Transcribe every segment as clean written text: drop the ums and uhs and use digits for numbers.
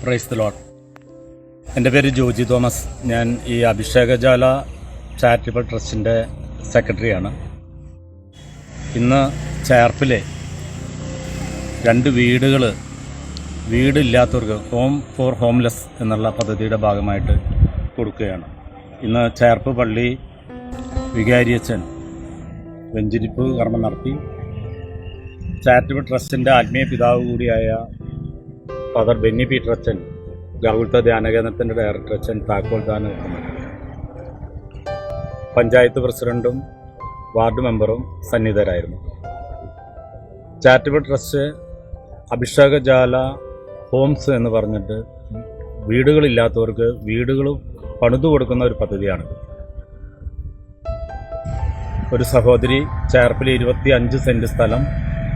Praise the Lord. എൻ്റെ പേര് Joji Thomas. ഞാൻ ഈ അഭിഷേകജാല ചാരിറ്റബിൾ ട്രസ്റ്റിൻ്റെ സെക്രട്ടറിയാണ്. ഇന്ന് ചേർപ്പിലെ 2 വീടില്ലാത്തവർക്ക് ഹോം ഫോർ ഹോംലെസ് എന്നുള്ള പദ്ധതിയുടെ ഭാഗമായിട്ട് കൊടുക്കുകയാണ്. ഇന്ന് ചേർപ്പ് പള്ളി വികാരിയച്ഛൻ വെഞ്ചരിപ്പ് കർമ്മം നടത്തി. ചാരിറ്റബിൾ ട്രസ്റ്റിൻ്റെ ആത്മീയ പിതാവ് കൂടിയായ ഫാദർ ബെന്നി പീറ്റർ അച്ഛൻ, ഗാകുൽത്ത ധ്യാനകേന്ദ്രത്തിൻ്റെ ഡയറക്ടർ അച്ഛൻ താക്കോൽ ദാനം നടത്തുന്നു. പഞ്ചായത്ത് പ്രസിഡൻറ്റും വാർഡ് മെമ്പറും സന്നിധരായിരുന്നു. ചാരിറ്റബിൾ ട്രസ്റ്റ് അഭിഷേകജാല ഹോംസ് എന്ന് പറഞ്ഞിട്ട് വീടുകളില്ലാത്തവർക്ക് വീടുകൾ പണിതു കൊടുക്കുന്ന ഒരു പദ്ധതിയാണിത്. ഒരു സഹോദരി ചേർപ്പിൽ 25 സെൻറ്റ് സ്ഥലം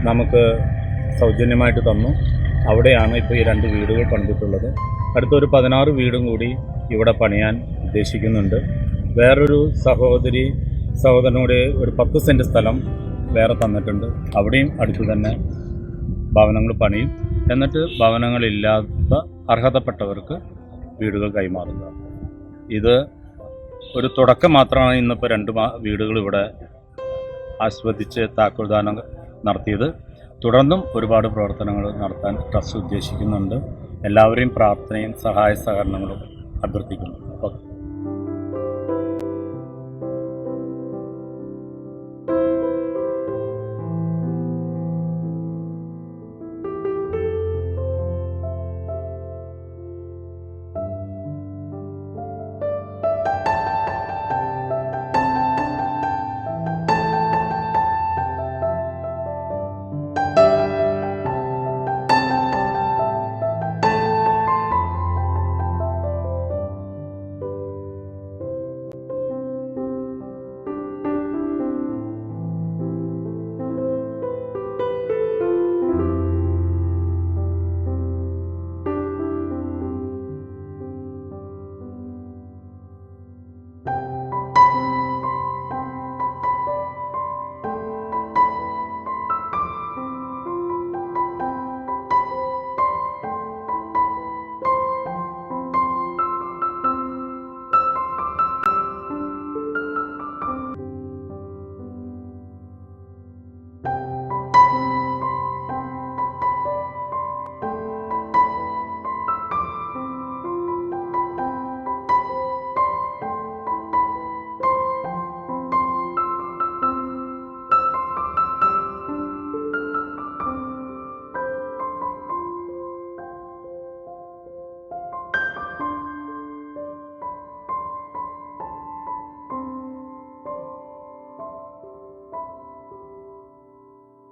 നമുക്ക് സൗജന്യമായിട്ട് തന്നു. അവിടെയാണ് ഇപ്പോൾ ഈ 2 വീടുകൾ പണിതിട്ടുള്ളത്. അടുത്തൊരു 16 വീടും കൂടി ഇവിടെ പണിയാൻ ഉദ്ദേശിക്കുന്നുണ്ട്. വേറൊരു സഹോദരനോട് ഒരു 10 സെൻറ്റ് സ്ഥലം വേറെ തന്നിട്ടുണ്ട്. അവിടെയും അടുത്ത് തന്നെ ഭവനങ്ങൾ പണിയും. എന്നിട്ട് ഭവനങ്ങളില്ലാത്ത അർഹതപ്പെട്ടവർക്ക് വീടുകൾ കൈമാറുക. ഇത് ഒരു തുടക്കം മാത്രമാണ്. ഇന്നിപ്പോൾ 2 വീടുകൾ ഇവിടെ ആസ്വദിച്ച് താക്കോൽദാനം നടത്തിയത്. തുടർന്നും ഒരുപാട് പ്രവർത്തനങ്ങൾ നടത്താൻ ട്രസ്റ്റ് ഉദ്ദേശിക്കുന്നുണ്ട്. എല്ലാവരെയും പ്രാർത്ഥനയും സഹായ സഹകരണങ്ങളും അഭ്യർത്ഥിക്കുന്നു.